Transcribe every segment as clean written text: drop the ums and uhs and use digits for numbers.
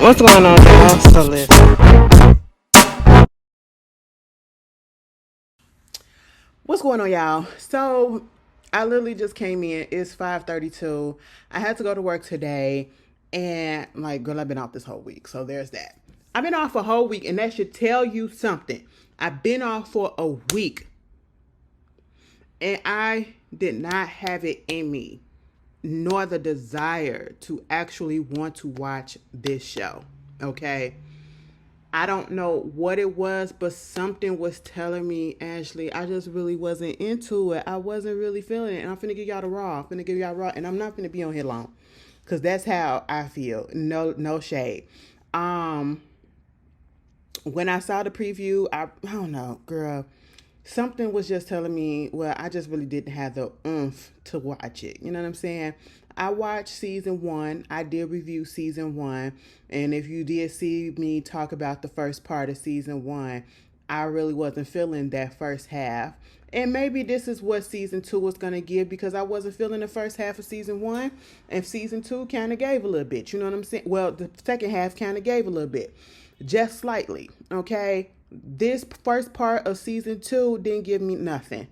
What's going on, y'all? So listen. What's going on, y'all? So I literally just came in. It's 5:32. I had to go to work today, and like, girl, I've been off this whole week. So there's that. I've been off a whole week, and that should tell you something. I've been off for a week, and I did not have it in me, nor the desire to actually want to watch this show. Okay. I don't know what it was, but something was telling me, Ashley, I just really wasn't into it. I wasn't really feeling it. And I'm finna give y'all the raw. I'm finna give y'all raw. And I'm not finna be on here long. Cause that's how I feel. No shade. Um when I saw the preview, I don't know, girl. Something was just telling me, well, I just really didn't have the oomph to watch it. You know what I'm saying? I watched season one. I did review season one. And if you did see me talk about the first part of season one, I really wasn't feeling that first half. And maybe this is what season two was going to give because I wasn't feeling the first half of season one. And season two kind of gave a little bit. You know what I'm saying? Well, the second half kind of gave a little bit. Just slightly. Okay? This first part of season two didn't give me nothing.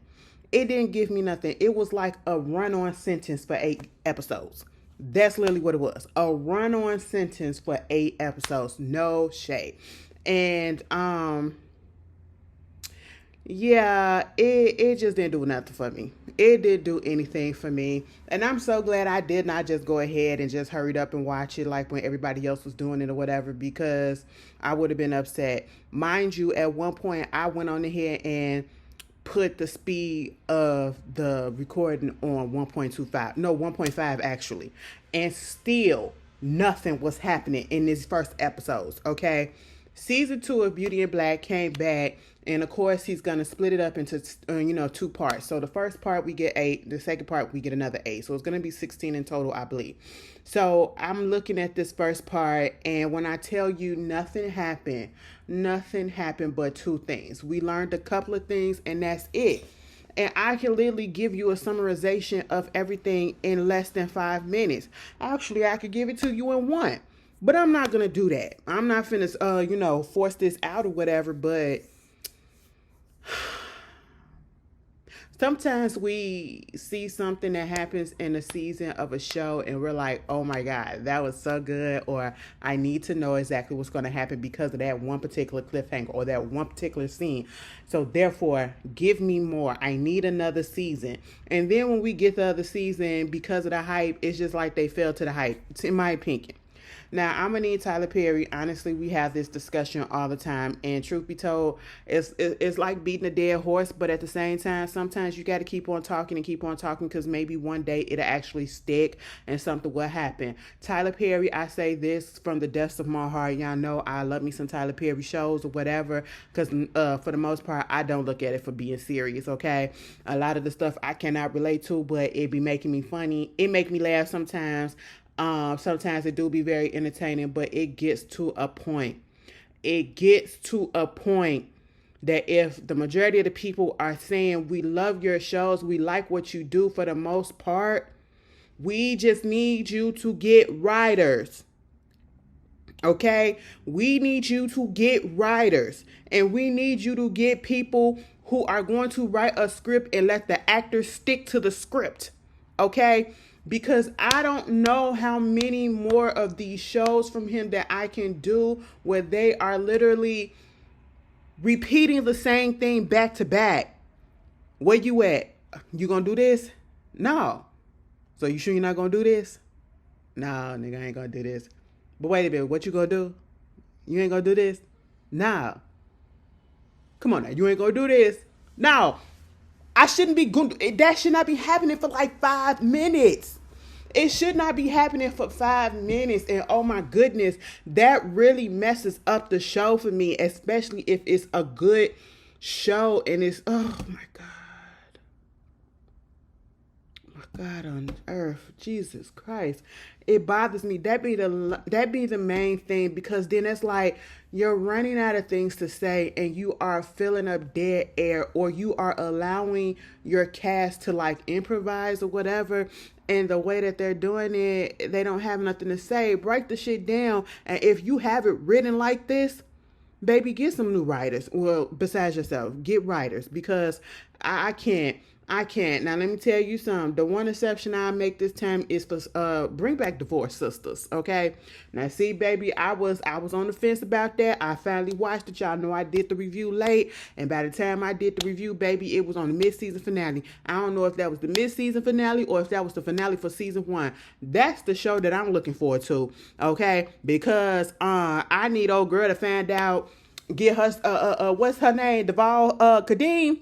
It didn't give me nothing. It was like a run-on sentence for 8 episodes. That's literally what it was. A run-on sentence for 8 episodes. No shade. And yeah, it just didn't do nothing for me. It didn't do anything for me. And I'm so glad I did not just go ahead and just hurried up and watch it like when everybody else was doing it or whatever, because I would have been upset. Mind you, at one point I went on ahead and put the speed of the recording on 1.25. No, 1.5 actually. And still nothing was happening in these first episodes, okay? Season 2 of Beauty and Black came back, and of course he's going to split it up into 2 parts. So the first part we get 8, the second part we get another 8. So it's going to be 16 in total, I believe. So I'm looking at this first part, and when I tell you nothing happened but 2 things. We learned a couple of things, and that's it. And I can literally give you a summarization of everything in less than 5 minutes. Actually, I could give it to you in 1. But I'm not going to do that. I'm not finna, force this out or whatever. But sometimes we see something that happens in a season of a show and we're like, oh my God, that was so good. Or I need to know exactly what's going to happen because of that one particular cliffhanger or that one particular scene. So therefore, give me more. I need another season. And then when we get the other season, because of the hype, it's just like they fell to the hype, in my opinion. Now, I'm going to need Tyler Perry. Honestly, we have this discussion all the time. And truth be told, it's like beating a dead horse. But at the same time, sometimes you got to keep on talking and keep on talking because maybe one day it'll actually stick and something will happen. Tyler Perry, I say this from the depths of my heart. Y'all know I love me some Tyler Perry shows or whatever because for the most part, I don't look at it for being serious, okay? A lot of the stuff I cannot relate to, but it be making me funny. It make me laugh sometimes. Sometimes it do be very entertaining, but it gets to a point. It gets to a point that if the majority of the people are saying, we love your shows, we like what you do for the most part, we just need you to get writers. Okay? We need you to get writers. And we need you to get people who are going to write a script and let the actors stick to the script. Okay? Because I don't know how many more of these shows from him that I can do where they are literally repeating the same thing back to back. Where you at? You gonna do this? No. So you sure you're not gonna do this? No, nigga, I ain't gonna do this. But wait a minute, what you gonna do? You ain't gonna do this? No. Come on now, you ain't gonna do this? No. I shouldn't be going. That should not be happening for like 5 minutes. It should not be happening for 5 minutes. And oh my goodness, that really messes up the show for me, especially if it's a good show and it's, oh my God. God on earth, Jesus Christ. It bothers me. That be the main thing, because then it's like you're running out of things to say and you are filling up dead air, or you are allowing your cast to like improvise or whatever. And the way that they're doing it, they don't have nothing to say. Break the shit down. And if you have it written like this, baby, get some new writers. Well, besides yourself, get writers, because I can't. I can't. Now let me tell you something. The one exception I make this time is for bring back Divorced Sisters. Okay. Now see, baby, I was on the fence about that. I finally watched it. Y'all know I did the review late, and by the time I did the review, baby, it was on the mid-season finale. I don't know if that was the mid-season finale or if that was the finale for season 1. That's the show that I'm looking forward to. Okay, because I need old girl to find out. Get her what's her name? Deval Kadeem.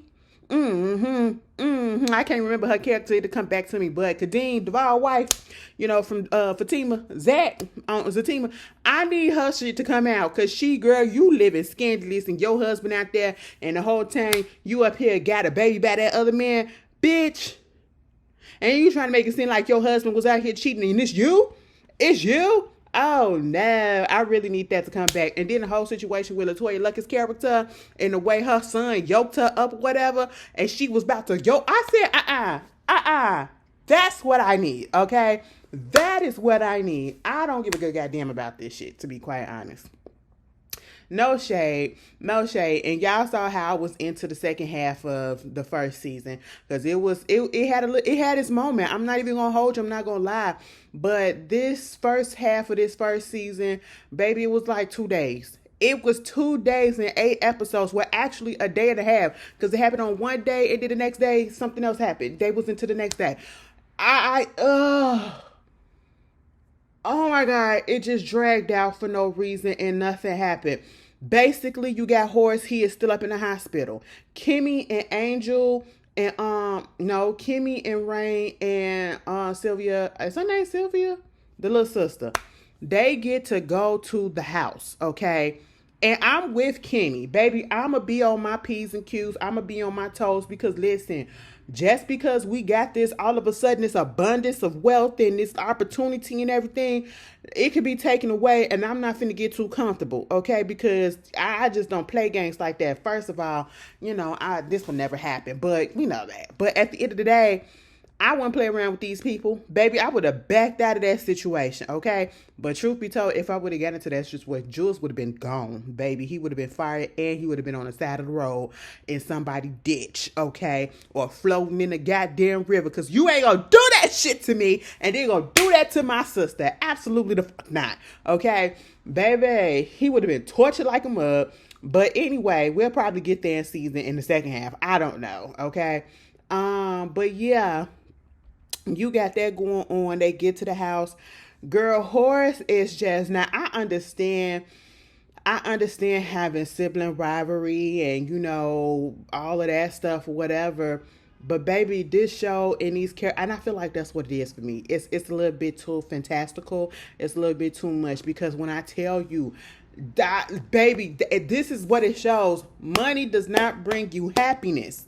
I can't remember her character to come back to me, but Kadeem, Deval's wife, from Fatima, Zach, Zatima, I need her shit to come out, because girl, you living scandalous, and your husband out there, and the whole time you up here got a baby by that other man, bitch, and you trying to make it seem like your husband was out here cheating, and it's you? It's you? Oh no, I really need that to come back. And then the whole situation with LaToya Lucky's character and the way her son yoked her up, whatever, and she was about to yoke. I said, that's what I need, okay? That is what I need. I don't give a good goddamn about this shit, to be quite honest. No shade. And y'all saw how I was into the second half of the first season, because it had its moment. I'm not even gonna hold you. I'm not gonna lie. But this first half of this first season, baby, it was like 2 days. It was 2 days and 8 episodes. Well, actually a day and a half, because it happened on one day, and then the next day something else happened. Day was into the next day. Oh my God, it just dragged out for no reason and nothing happened. Basically, you got Horace, he is still up in the hospital. Kimmy and Angel and Kimmy and Rain and Sylvia, is her name Sylvia? The little sister. They get to go to the house, okay? And I'm with Kimmy. Baby, I'ma be on my P's and Q's. I'ma be on my toes, because listen, just because we got this, all of a sudden, this abundance of wealth and this opportunity and everything, it could be taken away, and I'm not finna get too comfortable, okay? Because I just don't play games like that. First of all, this will never happen, but we know that. But at the end of the day, I wouldn't play around with these people. Baby, I would have backed out of that situation, okay? But truth be told, if I would have gotten into that situation, Jules would have been gone, baby. He would have been fired, and he would have been on the side of the road in somebody's ditch, okay? Or floating in the goddamn river, because you ain't gonna do that shit to me, and they gonna do that to my sister. Absolutely the fuck not, okay? Baby, he would have been tortured like a mug. But anyway, we'll probably get there in the second half. I don't know, okay? But yeah. You got that going on. They get to the house. Girl, Horace is just, now I understand having sibling rivalry and, all of that stuff or whatever. But baby, this show and these characters, and I feel like that's what it is for me. It's a little bit too fantastical. It's a little bit too much, because when I tell you that, baby, this is what it shows. Money does not bring you happiness.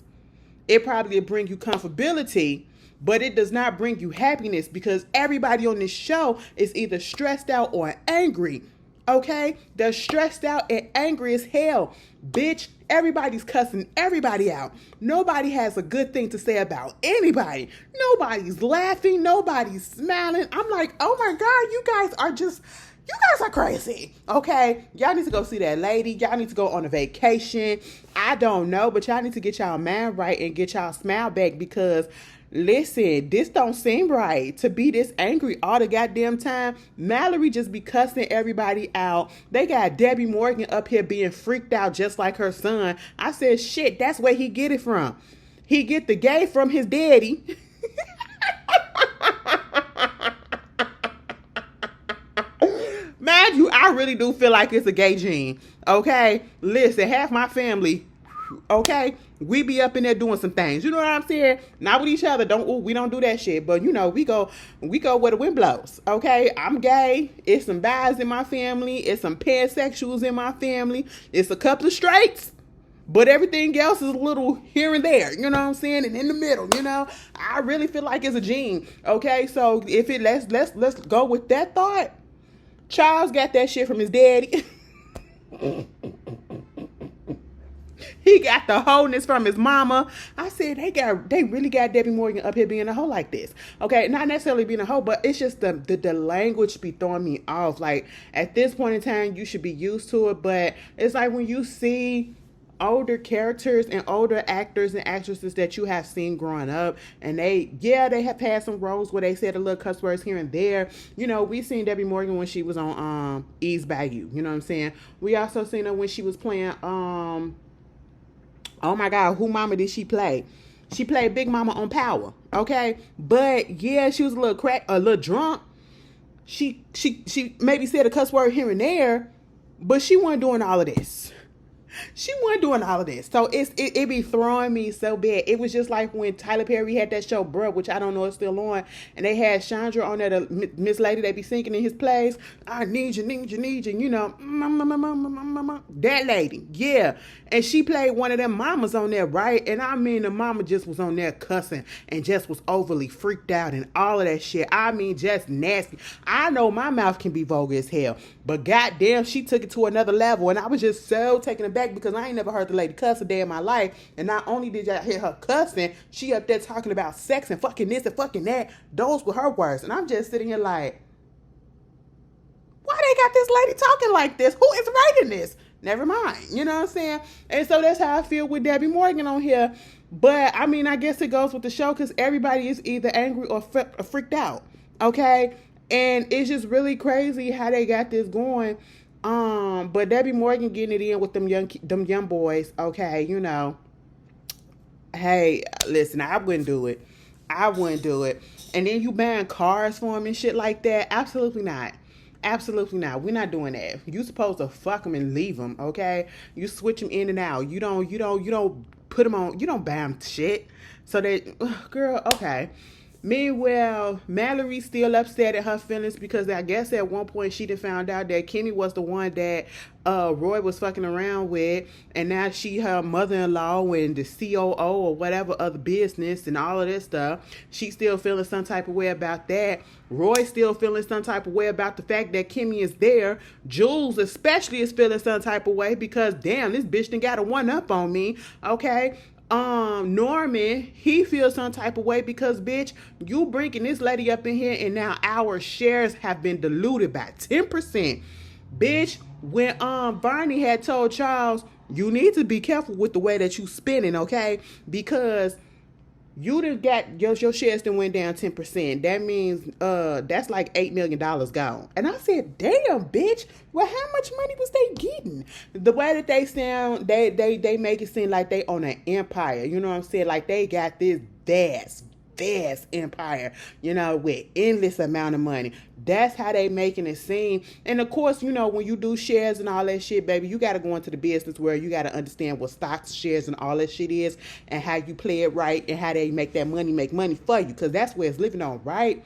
It probably will bring you comfortability, but it does not bring you happiness, because everybody on this show is either stressed out or angry. Okay? They're stressed out and angry as hell. Bitch, everybody's cussing everybody out. Nobody has a good thing to say about anybody. Nobody's laughing. Nobody's smiling. I'm like, oh my God, you guys are crazy. Okay? Y'all need to go see that lady. Y'all need to go on a vacation. I don't know, but y'all need to get y'all mind right and get y'all smile back, because listen, this don't seem right to be this angry all the goddamn time. Mallory just be cussing everybody out. They got Debbie Morgan up here being freaked out just like her son. I said, shit, that's where he get it from. He get the gay from his daddy. Mind you, I really do feel like it's a gay gene. Okay? Listen, half my family, okay, we be up in there doing some things. You know what I'm saying? Not with each other. We don't do that shit. But we go where the wind blows. Okay? I'm gay. It's some guys in my family. It's some pansexuals in my family. It's a couple of straights. But everything else is a little here and there. You know what I'm saying? And in the middle, I really feel like it's a gene. Okay? So if let's go with that thought. Charles got that shit from his daddy. He got the wholeness from his mama. I said they really got Debbie Morgan up here being a hoe like this. Okay, not necessarily being a hoe, but it's just the language be throwing me off. Like at this point in time, you should be used to it, but it's like when you see older characters and older actors and actresses that you have seen growing up, and they have had some roles where they said a little cuss words here and there. You know, we seen Debbie Morgan when she was on Ease by You. You know what I'm saying? We also seen her when she was playing oh my God, who mama did she play? She played Big Mama on Power. Okay, but yeah, she was a little drunk. She maybe said a cuss word here and there, but she wasn't doing all of this. She wasn't doing all of this. So it be throwing me so bad. It was just like when Tyler Perry had that show, Bruh, which I don't know is still on. And they had Chandra on there, the Miss Lady they be singing in his plays. I need you, you know. That lady. Yeah. And she played one of them mamas on there, right? And I mean, the mama just was on there cussing and just was overly freaked out and all of that shit. I mean, just nasty. I know my mouth can be vulgar as hell, but goddamn, she took it to another level. And I was just so taken aback because I ain't never heard the lady cuss a day in my life. And not only did y'all hear her cussing, she up there talking about sex and fucking this and fucking that. Those were her words. And I'm just sitting here like, why they got this lady talking like this? Who is writing this? Never mind. You know what I'm saying? And so that's how I feel with Debbie Morgan on here. But I mean, I guess it goes with the show because everybody is either angry or freaked out. Okay? And it's just really crazy how they got this going. But Debbie Morgan getting it in with them young boys, okay, you know. Hey, listen, I wouldn't do it. And then you buying cars for them and shit like that? Absolutely not. Absolutely not. We're not doing that. You supposed to fuck them and leave them, okay? You switch them in and out. You don't put them on. You don't buy them shit. So that, girl, okay. Meanwhile, Mallory's still upset at her feelings because I guess at one point she done found out that Kimmy was the one that Roy was fucking around with, and now she her mother-in-law and the COO or whatever other business and all of this stuff. She's still feeling some type of way about that. Roy's still feeling some type of way about the fact that Kimmy is there. Jules especially is feeling some type of way because damn, this bitch done got a one up on me. Okay. Norman, he feels some type of way because, bitch, you bringing this lady up in here and now our shares have been diluted by 10%. Bitch, when Barney had told Charles, you need to be careful with the way that you spending, okay? Because you done got your shares done went down 10%. That means that's like $8 million gone. And I said, damn, bitch. Well, how much money was they getting? The way that they sound, they make it seem like they own an empire. You know what I'm saying? Like they got this vast empire, you know, with endless amount of money. That's how they making it seem. And of course, you know, when you do shares and all that shit, baby, you got to go into the business where you got to understand what stocks, shares, and all that shit is, and how you play it right, and how they make that money make money for you, because that's where it's living on, right?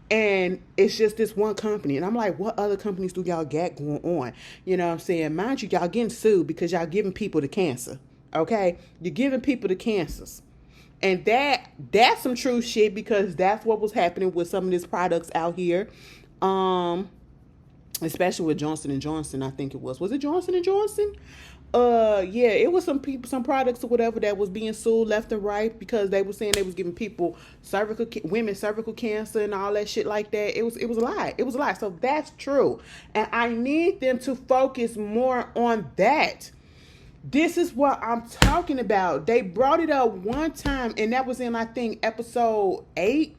And it's just this one company. And I'm like, what other companies do y'all got going on? You know what I'm saying? Mind you, y'all getting sued because y'all giving people the cancer. Okay? You're giving people the cancers. And that's some true shit because that's what was happening with some of these products out here. Especially with Johnson & Johnson, I think it was. Was it Johnson & Johnson? Yeah, it was some some products or whatever that was being sued left and right because they were saying they was giving people women cervical cancer and all that shit like that. It was a lie. It was a lie. So that's true. And I need them to focus more on that. This is what I'm talking about. They brought it up one time, and that was in, I think, episode 8,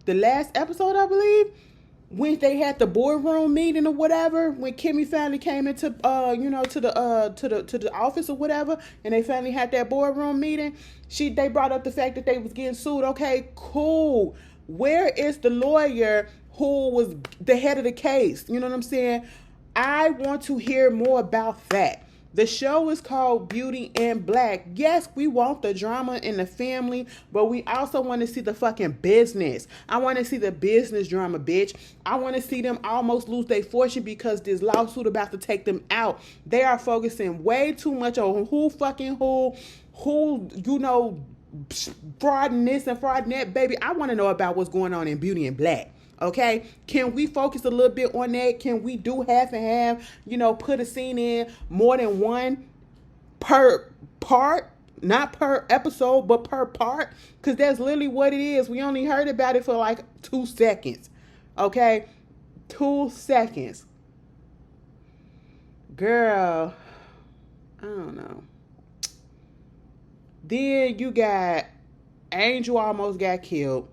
the last episode, I believe, when they had the boardroom meeting or whatever. When Kimmy finally came into, to the office or whatever, and they finally had that boardroom meeting. They brought up the fact that they was getting sued. Okay, cool. Where is the lawyer who was the head of the case? You know what I'm saying? I want to hear more about that. The show is called Beauty and Black. Yes, we want the drama in the family, but we also want to see the fucking business. I want to see the business drama, bitch. I want to see them almost lose their fortune because this lawsuit about to take them out. They are focusing way too much on who, you know, frauding this and frauding that, baby. I want to know about what's going on in Beauty and Black. Okay, can we focus a little bit on that? Can we do half and half, you know, put a scene in more than one per part, not per episode, but per part, because that's literally what it is. We only heard about it for like 2 seconds. Okay? 2 seconds. Girl, I don't know. Then you got Angel almost got killed.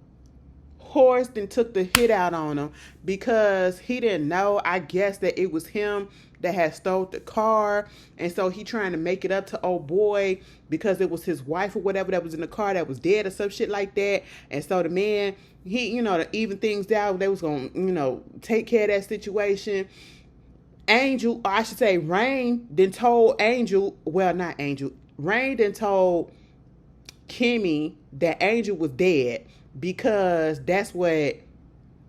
Horace then took the hit out on him because he didn't know, I guess, that it was him that had stole the car. And so he trying to make it up to old boy because it was his wife or whatever that was in the car that was dead or some shit like that. And so the man, he, to even things out, they was going to, take care of that situation. Angel, or I should say Rain, then told Angel, well, not Angel, Rain then told Kimmy that Angel was dead because that's what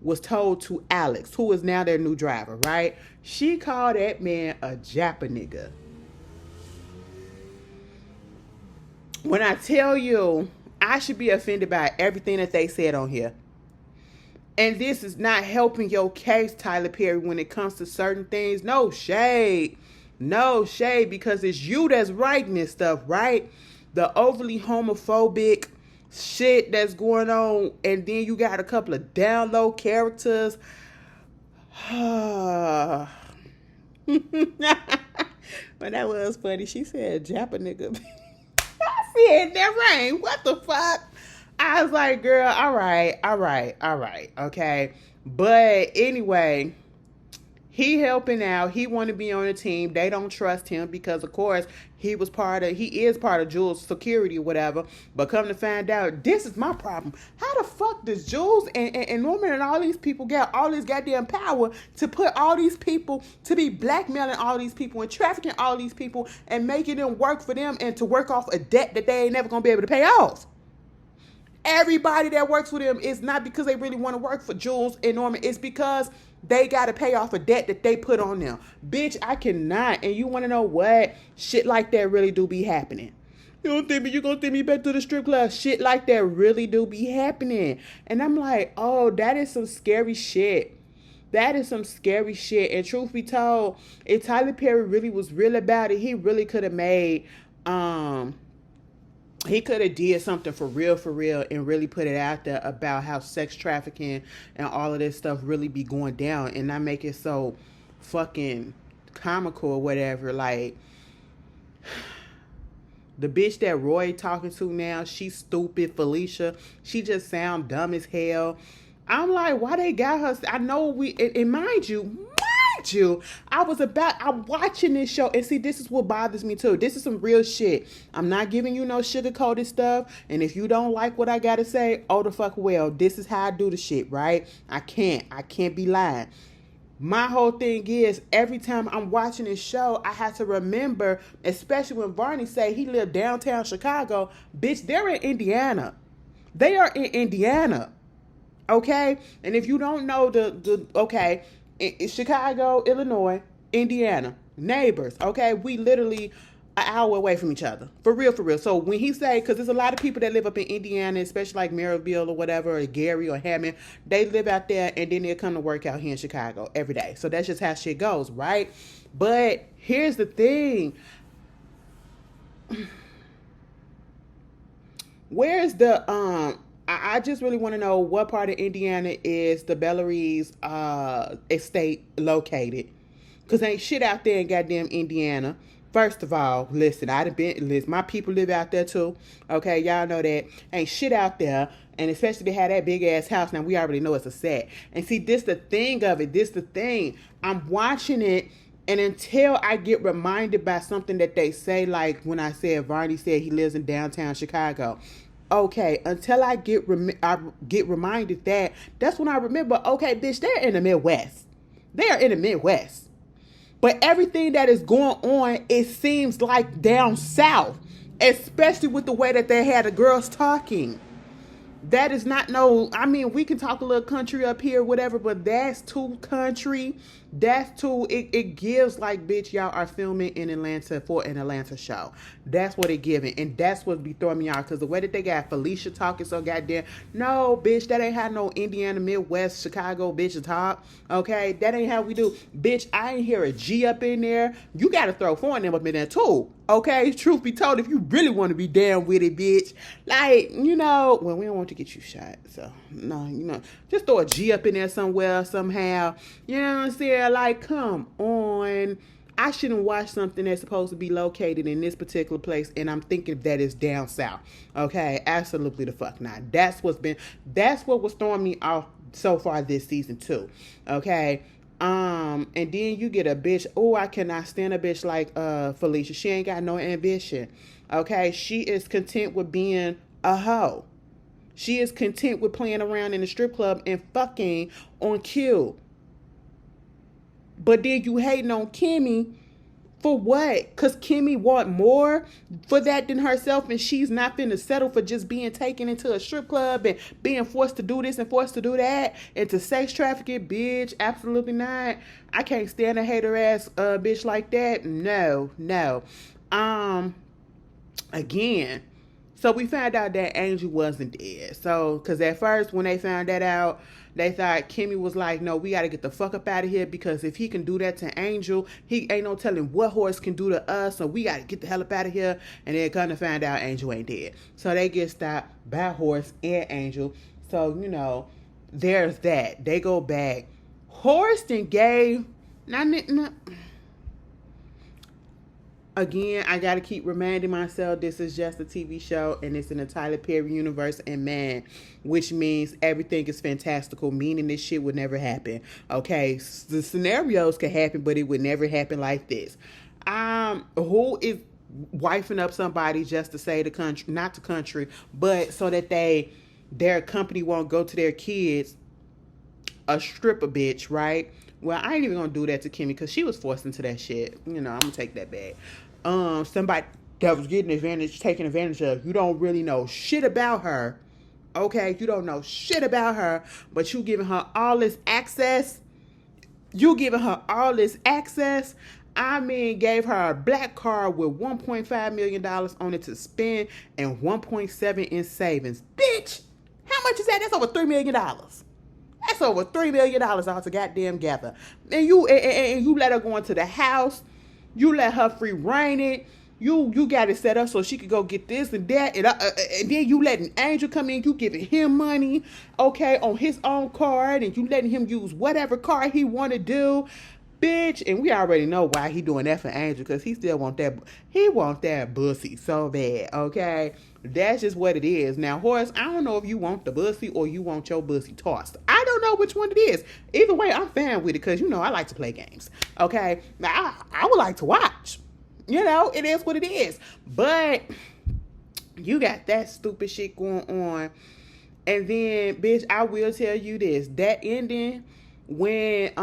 was told to Alex, who is now their new driver, right? She called that man a Japa nigga. When I tell you, I should be offended by everything that they said on here. And this is not helping your case, Tyler Perry, when it comes to certain things. No shade. No shade, because it's you that's writing this stuff, right? The overly homophobic shit that's going on, and then you got a couple of down low characters. But that was funny. She said Japa nigga. I said that rain. What the fuck? I was like, girl, all right, okay. But anyway, he helping out. He want to be on the team. They don't trust him because, of course, he is part of Jules' security or whatever. But come to find out, this is my problem. How the fuck does Jules and Norman and all these people get all this goddamn power to put all these people, to be blackmailing all these people and trafficking all these people and making them work for them and to work off a debt that they ain't never going to be able to pay off? Everybody that works with them is not because they really want to work for Jules and Norman. It's because they got to pay off a debt that they put on them. Bitch, I cannot. And you want to know what? Shit like that really do be happening. You don't think you're going to take me back to the strip club? Shit like that really do be happening. And I'm like, oh, that is some scary shit. That is some scary shit. And truth be told, if Tyler Perry really was real about it, he really could have made... he could have did something for real, and really put it out there about how sex trafficking and all of this stuff really be going down and not make it so fucking comical or whatever. Like, the bitch that Roy talking to now, she's stupid, Felicia. She just sound dumb as hell. I'm like, why they got her? I know and mind you, I'm watching this show, and see, this is what bothers me too. This is some real shit. I'm not giving you no sugar-coated stuff, and if you don't like what I gotta say, oh the fuck well, this is how I do the shit, right? I can't be lying. My whole thing is, every time I'm watching this show, I have to remember, especially when Barney say he lived downtown Chicago, bitch, they're in Indiana. They are in Indiana, okay? And if you don't know okay, in Chicago, Illinois, Indiana, neighbors, okay? We literally an hour away from each other. For real. So when he say, because there's a lot of people that live up in Indiana, especially like Maryville or whatever, or Gary or Hammond, they live out there and then they come to work out here in Chicago every day. So that's just how shit goes, right? But here's the thing. Where's the, I just really want to know what part of Indiana is the Belleries estate located. Because ain't shit out there in goddamn Indiana. First of all, listen, my people live out there too. Okay, y'all know that. Ain't shit out there. And especially they had that big ass house. Now we already know it's a set. And see, this the thing of it. This the thing. I'm watching it. And until I get reminded by something that they say, like when I said Barney said he lives in downtown Chicago. Okay, until I get reminded that's when I remember, okay, bitch, they're in the Midwest. They are in the Midwest. But everything that is going on, it seems like down south, especially with the way that they had the girls talking. That is not we can talk a little country up here, whatever, but that's too country. That's too, it gives like, bitch, y'all are filming in Atlanta for an Atlanta show. That's what it giving. And that's what be throwing me out. Because the way that they got Felicia talking so goddamn, no, bitch, that ain't how no Indiana, Midwest, Chicago bitch talk. Okay? That ain't how we do. Bitch, I ain't hear a G up in there. You got to throw four of them up in there too. Okay? Truth be told, if you really want to be down with it, bitch. Like, you know, well, we don't want to get you shot. So, no, you know, just throw a G up in there somewhere, somehow. You know what I'm saying? Like, come on. I shouldn't watch something that's supposed to be located in this particular place, and I'm thinking that it's down south. Okay? Absolutely the fuck not. That's what was throwing me off so far this season too. Okay? And then you get a bitch. Oh, I cannot stand a bitch like Felicia. She ain't got no ambition. Okay? She is content with being a hoe. She is content with playing around in the strip club and fucking on cue. But then you hating on Kimmy for what? Because Kimmy want more for that than herself, and she's not finna settle for just being taken into a strip club and being forced to do this and forced to do that and to sex trafficking, bitch. Absolutely not. I can't stand a hater ass bitch like that. No. Again, so we found out that Angel wasn't dead. So, because at first when they found that out, they thought Kimmy was like, no, we got to get the fuck up out of here, because if he can do that to Angel, he ain't no telling what Horace can do to us, so we got to get the hell up out of here. And they're going to find out Angel ain't dead. So they get stopped by Horace and Angel. So, you know, there's that. They go back. Horace then gave... Again, I got to keep reminding myself this is just a TV show and it's in a Tyler Perry universe, and man, which means everything is fantastical, meaning this shit would never happen. Okay, the scenarios could happen, but it would never happen like this. Who is wifing up somebody just to say the country, not the country, but so that their company won't go to their kids, a stripper bitch, right? Well, I ain't even gonna do that to Kimmy because she was forced into that shit. You know, I'm gonna take that back. Somebody that was taking advantage of. You don't really know shit about her. Okay, you don't know shit about her, but you giving her all this access. I mean, gave her a black card with $1.5 million on it to spend and 1.7 in savings. Bitch, how much is that? That's over $3 million. That's over $3 million all to goddamn gather. And you let her go into the house. You let her free reign it. You got it set up so she could go get this and that. And then you letting Angel come in. You giving him money, okay, on his own card. And you letting him use whatever card he want to do. Bitch, and we already know why he doing that for Angel, because he still want that. He want that bussy so bad, okay? That's just what it is. Now, Horace, I don't know if you want the bussy or you want your bussy tossed. I don't know which one it is. Either way, I'm fine with it because, you know, I like to play games, okay? Now, I would like to watch. You know, it is what it is. But you got that stupid shit going on. And then, bitch, I will tell you this. That ending when,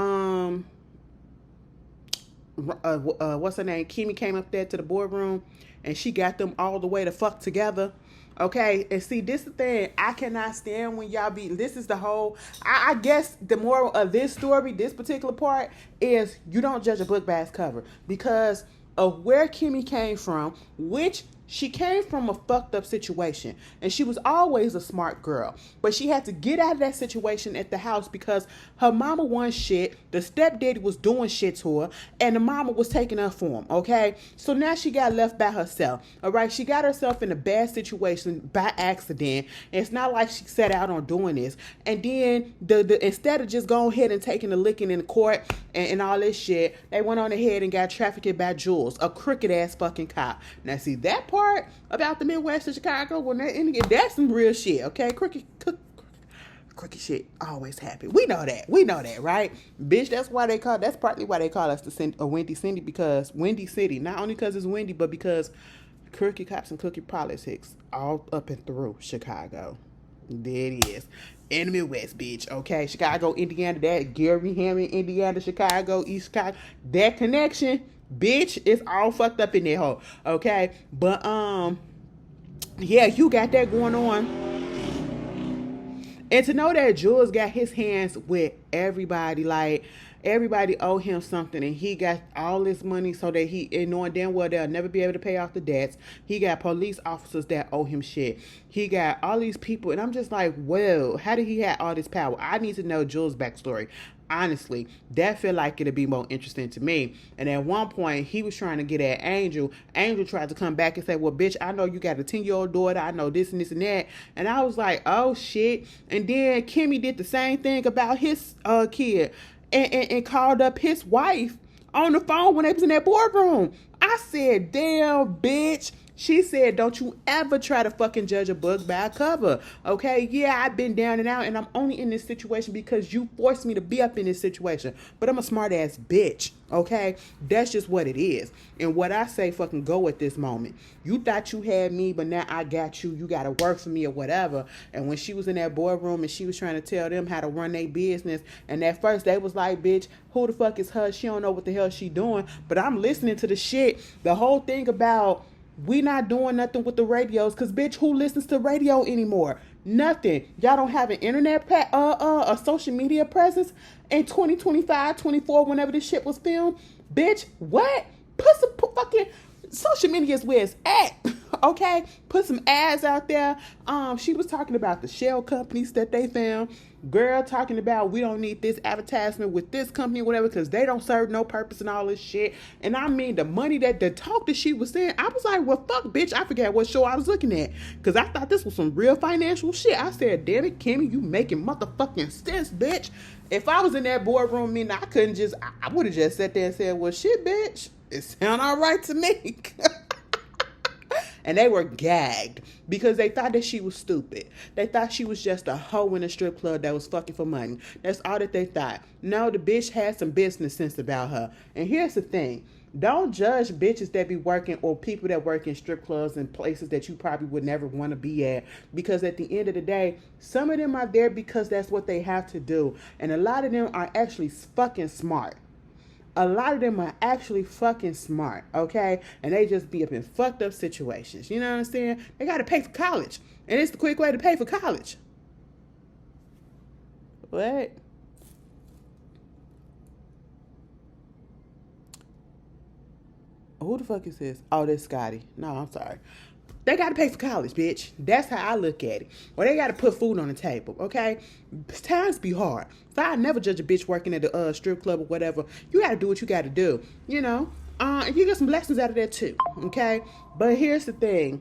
what's her name? Kimmy came up there to the boardroom and she got them all the way to fuck together. Okay, and see, this is the thing. I cannot stand when y'all be, this is the whole, I guess the moral of this story, this particular part, is you don't judge a book by its cover, because of where Kimmy came from, which she came from a fucked up situation, and she was always a smart girl, but she had to get out of that situation at the house because her mama won shit, the stepdaddy was doing shit to her, and the mama was taking her for him, okay? So now she got left by herself, all right? She got herself in a bad situation by accident. It's not like she set out on doing this, and then instead of just going ahead and taking the licking in court and all this shit, they went on ahead and got trafficked by Jules, a crooked ass fucking cop. Now see, that part about the Midwest of Chicago, when that's some real shit, okay? Crooked shit always happen. We know that, right? Bitch, that's partly why they call us a Windy City, because Windy City, not only because it's windy, but because crooked cops and crooked politics all up and through Chicago. There it is. In the Midwest, bitch, okay? Chicago, Indiana, that Gary Hammond, Indiana, Chicago, East Chicago, that connection, bitch, it's all fucked up in there hole, okay? But yeah, you got that going on. And to know that Jules got his hands with everybody, like, everybody owe him something, and he got all this money so that and knowing damn well they'll never be able to pay off the debts. He got police officers that owe him shit. He got all these people, and I'm just like, well, how did he have all this power? I need to know Jules' backstory. Honestly, that felt like it'd be more interesting to me. And at one point, he was trying to get at Angel. Angel tried to come back and say, well, bitch, I know you got a 10-year-old daughter. I know this and this and that. And I was like, oh, shit. And then Kimmy did the same thing about his kid and called up his wife on the phone when they was in that boardroom. I said, damn, bitch. She said, don't you ever try to fucking judge a book by a cover. Okay? Yeah, I've been down and out, and I'm only in this situation because you forced me to be up in this situation. But I'm a smart ass bitch. Okay? That's just what it is. And what I say fucking go at this moment. You thought you had me, but now I got you. You got to work for me or whatever. And when she was in that boardroom and she was trying to tell them how to run their business, and at first they was like, bitch, who the fuck is her? She don't know what the hell she doing. But I'm listening to the shit. The whole thing about we not doing nothing with the radios, because bitch, who listens to radio anymore? Nothing. Y'all don't have an internet a social media presence in 2025, 24, whenever this shit was filmed. Bitch, what? Put some fucking social media is where it's at. Okay? Put some ads out there. She was talking about the shell companies that they found. Girl talking about we don't need this advertisement with this company or whatever because they don't serve no purpose and all this shit. And I mean, the money the talk that she was saying, I was like, well, fuck, bitch. I forgot what show I was looking at because I thought this was some real financial shit. I said, damn it, Kimmy, you making motherfucking sense, bitch. If I was in that boardroom, I couldn't just, I would have just sat there and said, well, shit, bitch, it sound all right to me. And they were gagged because they thought that she was stupid. They thought she was just a hoe in a strip club that was fucking for money. That's all that they thought. No, the bitch had some business sense about her. And here's the thing. Don't judge bitches that be working or people that work in strip clubs and places that you probably would never want to be at. Because at the end of the day, some of them are there because that's what they have to do. And a lot of them are actually fucking smart. A lot of them are actually fucking smart, okay? And they just be up in fucked up situations. You know what I'm saying? They got to pay for college. And it's the quick way to pay for college. What? Who the fuck is this? Oh, that's Scotty. No, I'm sorry. They got to pay for college, bitch. That's how I look at it. Or they got to put food on the table, okay? Times be hard. So I never judge a bitch working at the strip club or whatever. You got to do what you got to do, you know? And you get some blessings out of that too, okay? But here's the thing.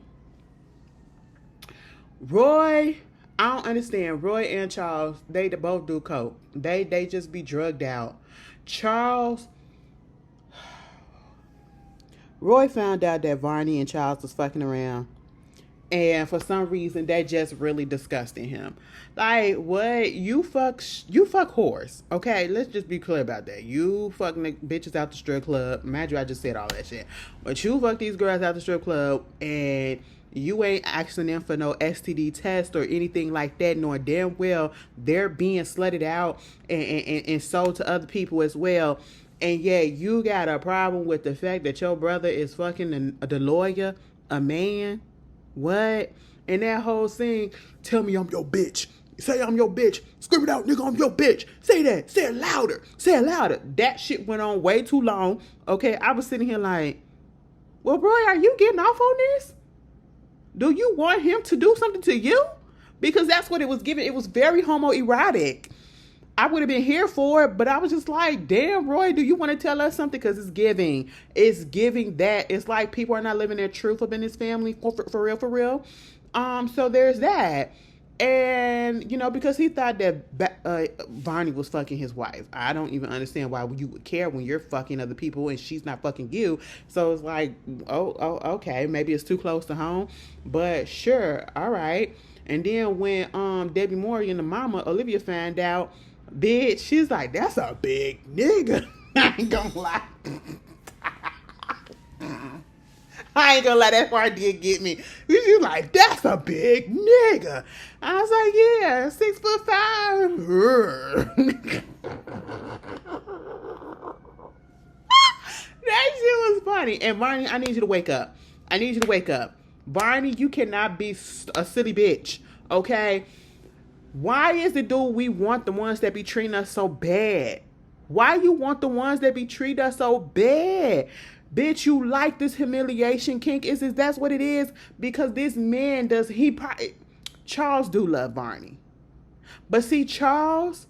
Roy, I don't understand. Roy and Charles, they both do coke. They just be drugged out. Roy found out that Barney and Charles was fucking around. And for some reason, that just really disgusted him. Like, what? You fuck Horace. Okay, let's just be clear about that. You fucking the bitches out the strip club. Mind you, I just said all that shit. But you fuck these girls out the strip club and you ain't asking them for no STD test or anything like that, knowing damn well they're being slutted out and sold to other people as well. And yeah, you got a problem with the fact that your brother is fucking the lawyer, a man. What? And that whole thing, tell me I'm your bitch. Say I'm your bitch. Scream it out, nigga, I'm your bitch. Say that. Say it louder. Say it louder. That shit went on way too long. Okay, I was sitting here like, well, bro, are you getting off on this? Do you want him to do something to you? Because that's what it was given. It was very homoerotic. I would have been here for it, but I was just like, damn, Roy, do you want to tell us something? Because it's giving that. It's like people are not living their truth up in this family for real. So there's that. And, you know, because he thought that Barney was fucking his wife. I don't even understand why you would care when you're fucking other people and she's not fucking you. So it's like, oh, okay, maybe it's too close to home. But sure, all right. And then when Debbie Morey and the mama, Olivia, found out, bitch, she's like, that's a big nigga. I ain't gonna lie. I ain't gonna lie, that part did get me. She's like, that's a big nigga. I was like, yeah, 6'5". That shit was funny. And Barney, I need you to wake up. Barney, you cannot be a silly bitch, okay? Why is it, do we want the ones that be treating us so bad? Why you want the ones that be treat us so bad? Bitch, you like this humiliation kink? Is that's what it is? Because this man does, Charles do love Barney. But see, Charles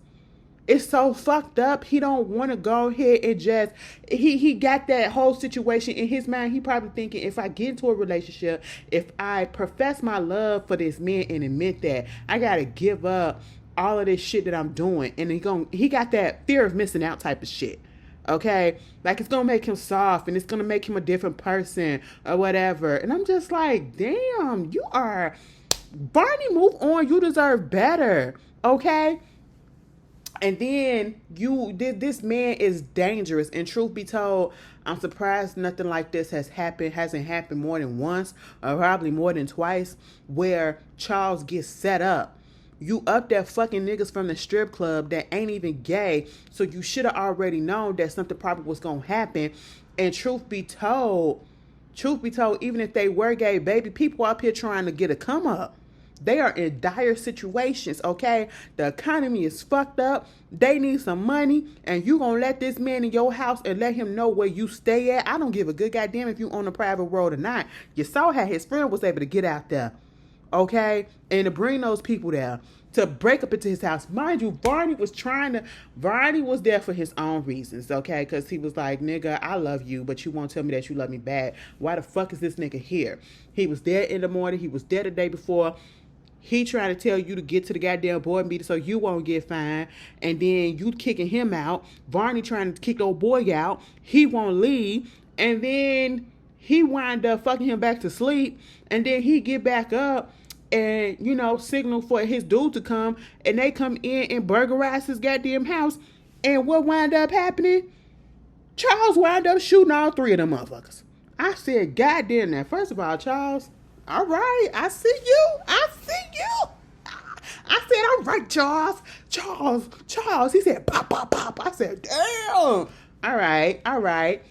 is so fucked up. He don't want to go ahead and just, he got that whole situation in his mind. He probably thinking, if I get into a relationship, if I profess my love for this man and admit that, I got to give up all of this shit that I'm doing. And he got that fear of missing out type of shit. Okay? Like, it's going to make him soft and it's going to make him a different person or whatever. And I'm just like, damn, Barney, move on. You deserve better. Okay? And then this man is dangerous. And truth be told, I'm surprised nothing like this hasn't happened more than once, or probably more than twice, where Charles gets set up. You up there fucking niggas from the strip club that ain't even gay, so you should have already known that something probably was gonna happen. And truth be told, even if they were gay, baby, people up here trying to get a come up. They are in dire situations, okay? The economy is fucked up. They need some money, and you gonna let this man in your house and let him know where you stay at? I don't give a good goddamn if you on a private road or not. You saw how his friend was able to get out there, okay? And to bring those people there, to break up into his house. Mind you, Barney was there for his own reasons, okay? Because he was like, nigga, I love you, but you won't tell me that you love me back. Why the fuck is this nigga here? He was there in the morning. He was there the day before. He trying to tell you to get to the goddamn board meeting so you won't get fined. And then you kicking him out. Barney trying to kick the old boy out. He won't leave. And then he wind up fucking him back to sleep. And then he get back up and, signal for his dude to come. And they come in and burglarize his goddamn house. And what wind up happening? Charles wind up shooting all three of them motherfuckers. I said, goddamn that. First of all, Charles, all right, I see you. I said, all right, Charles. He said, pop, pop, pop. I said, damn. All right.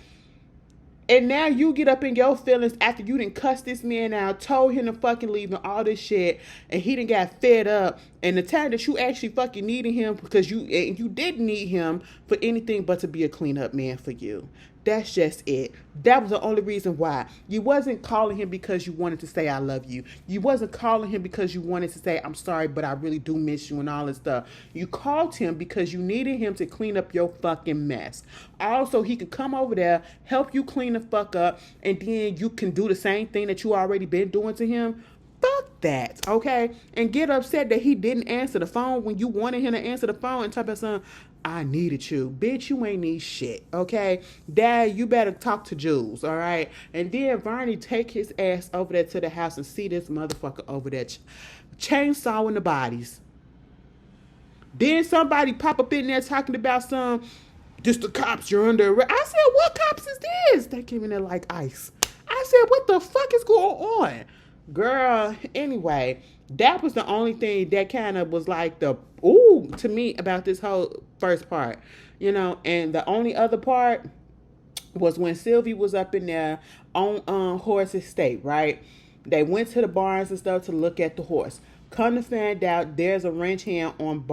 And now you get up in your feelings after you done cussed this man out, told him to fucking leave and all this shit, and he done got fed up. And the time that you actually fucking needed him, because you didn't need him for anything but to be a clean-up man for you. That's just it. That was the only reason why. You wasn't calling him because you wanted to say I love you. You wasn't calling him because you wanted to say I'm sorry, but I really do miss you and all this stuff. You called him because you needed him to clean up your fucking mess. Also, he could come over there, help you clean the fuck up, and then you can do the same thing that you already been doing to him. Fuck that, okay? And get upset that he didn't answer the phone when you wanted him to answer the phone and talk about something. I needed you. Bitch, you ain't need shit, okay? Dad, you better talk to Jules, all right? And then Barney take his ass over there to the house and see this motherfucker over there chainsawing the bodies. Then somebody pop up in there talking about just the cops, you're under arrest. I said, what cops is this? They came in there like ice. I said, what the fuck is going on? Girl, anyway, that was the only thing that kind of was like the ooh to me about this whole first part, and the only other part was when Sylvie was up in there on Horace's estate, right? They went to the barns and stuff to look at the horse. Come to find out, there's a ranch hand on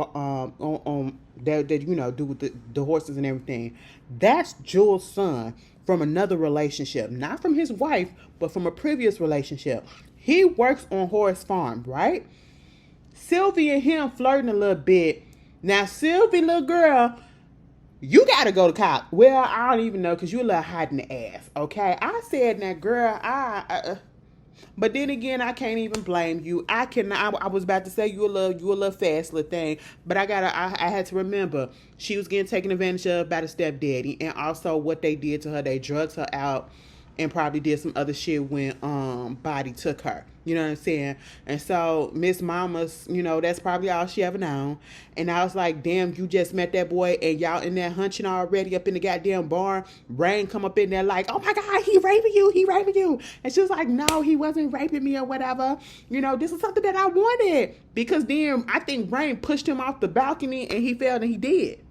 that do with the horses and everything. That's Jules' son from another relationship, not from his wife, but from a previous relationship. He works on Horace Farm, right? Sylvie and him flirting a little bit. Now, Sylvie, little girl, you got to go to college. Well, I don't even know because you're a little hot in the ass, okay? I said, now, girl, but then again, I can't even blame you. I was about to say you a little fast little thing, but I had to remember she was getting taken advantage of by the stepdaddy, and also what they did to her. They drugged her out and probably did some other shit when Body took her. You know what I'm saying? And so Miss Mama's, that's probably all she ever known. And I was like, damn, you just met that boy and y'all in there hunching already up in the goddamn barn. Rain come up in there like, oh my God, he raping you. And she was like, no, he wasn't raping me or whatever. This is something that I wanted. Because then I think Rain pushed him off the balcony and he fell and he did.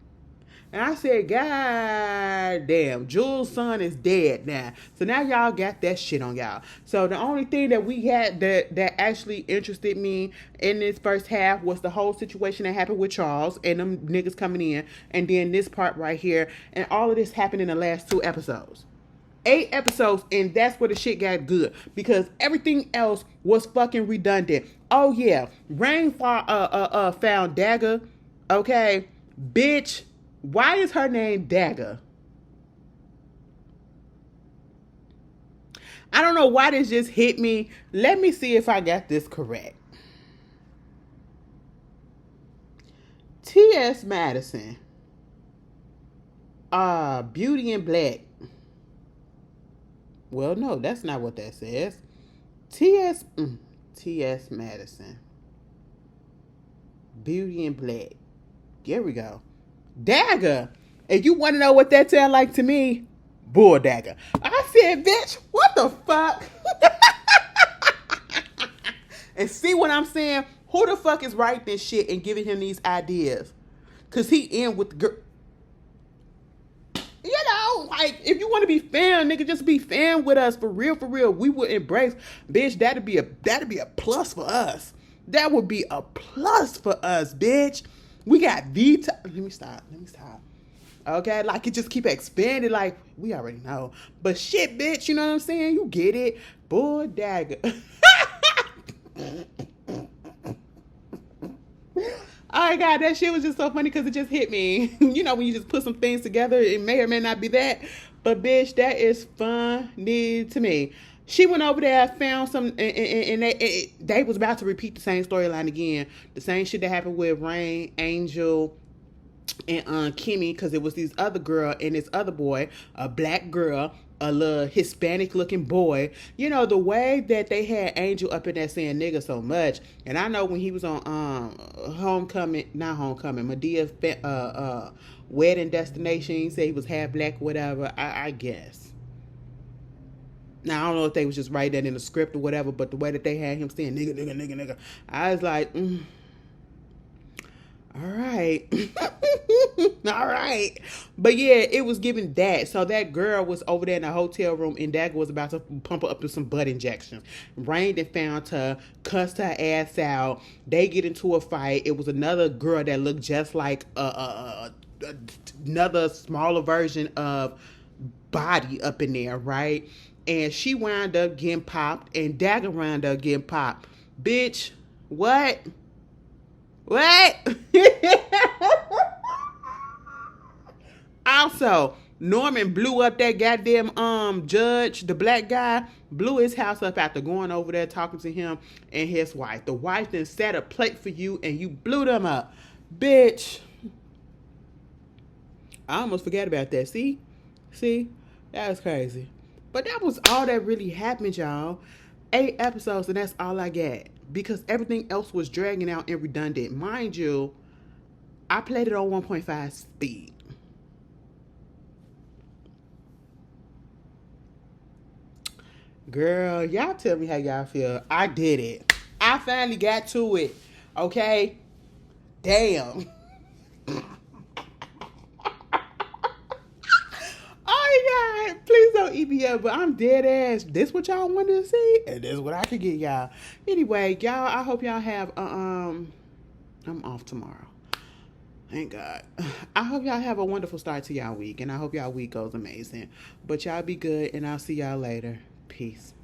And I said, God damn, Jules' son is dead now. So now y'all got that shit on y'all. So the only thing that we had that actually interested me in this first half was the whole situation that happened with Charles and them niggas coming in. And then this part right here. And all of this happened in the last 2 episodes. 8 episodes, and that's where the shit got good because everything else was fucking redundant. Oh yeah, Rain found Dagger. Okay, bitch, why is her name Dagger? I don't know why this just hit me. Let me see if I got this correct. T.S. Madison. Beauty in Black. Well, no, that's not what that says. T.S. T.S. Madison. Beauty in Black. Here we go. Dagger. If you want to know what that sounds like to me, bull dagger. I said, bitch, what the fuck? And see what I'm saying? Who the fuck is writing this shit and giving him these ideas? Because he in with the girl. You know, like, if you want to be fan, nigga, just be fan with us for real, for real. We would embrace, bitch, that'd be a plus for us. That would be a plus for us, bitch. We got the let me stop. Okay, like it just keep expanding, like we already know. But shit, bitch, you know what I'm saying? You get it. Bull dagger. Oh my God, that shit was just so funny because it just hit me. You know, when you just put some things together, it may or may not be that. But bitch, that is funny to me. She went over there, found some, and they was about to repeat the same storyline again. The same shit that happened with Rain, Angel, and Kimmy, because it was this other girl and this other boy, a black girl, a little Hispanic looking boy. You know, the way that they had Angel up in there saying nigga so much. And I know when he was on Medea's wedding destination, he said he was half black or whatever. I guess. Now, I don't know if they was just writing that in the script or whatever, but the way that they had him saying nigga, I was like, all right. All right. But yeah, it was giving that. So that girl was over there in the hotel room and Dagger was about to pump her up with some butt injections. Rain then found her, cussed her ass out. They get into a fight. It was another girl that looked just like another smaller version of Body up in there, right? And she wound up getting popped and Dagger wound up getting popped. Bitch, what? What? Also, Norman blew up that goddamn judge, the black guy, blew his house up after going over there talking to him and his wife. The wife then set a plate for you and you blew them up. Bitch. I almost forgot about that. See? That was crazy. But that was all that really happened, y'all. 8 episodes, and that's all I got. Because everything else was dragging out and redundant. Mind you, I played it on 1.5 speed. Girl, y'all tell me how y'all feel. I did it. I finally got to it. Okay? Damn. Oh my God, please don't eat me up, but I'm dead ass. This what y'all wanted to see, and this what I could get y'all. Anyway, y'all, I hope y'all have I'm off tomorrow. Thank God. I hope y'all have a wonderful start to y'all week, and I hope y'all week goes amazing. But y'all be good, and I'll see y'all later. Peace.